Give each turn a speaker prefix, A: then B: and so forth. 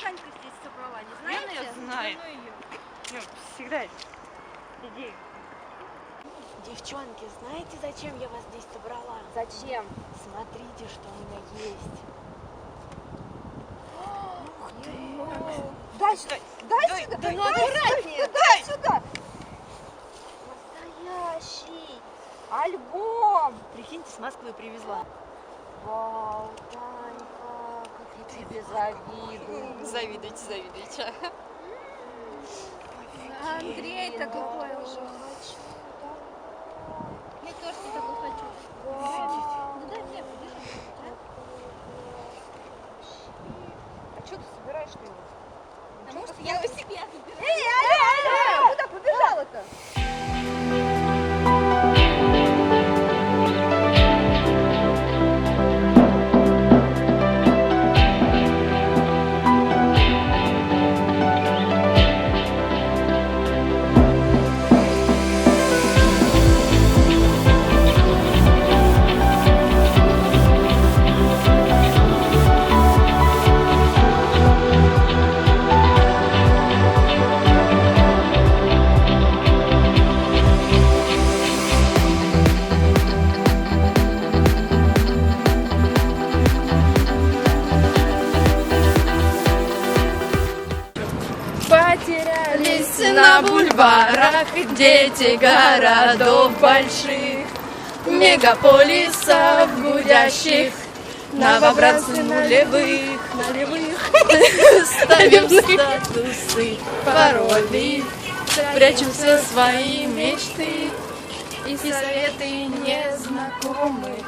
A: Танька здесь собрала, не знаете?
B: Я знаю. Ну, всегда. Иди.
C: Девчонки, знаете, зачем я вас здесь собрала?
A: Зачем?
C: Смотрите, что у меня есть.
A: Ух ты! Дай сюда! Дай сюда!
B: ну аккуратнее!
A: Дай сюда! Настоящий альбом!
C: Прикиньте, с Москвы привезла.
A: Вау, Танька, как я тебе завидую.
B: Завидуйте, завидуйте.
A: Андрей-то какой уже.
D: Я тоже такой хочу. Ну дай мне, подержи.
A: А что ты собираешь-то его?
D: Потому что я у себя забираю.
A: Эй, алло! Куда побежала-то?
E: Потерялись на бульварах дети городов больших, мегаполисов гудящих, новобранцы налевых, ставим статусы, пароли, прячем все свои мечты и советы незнакомых.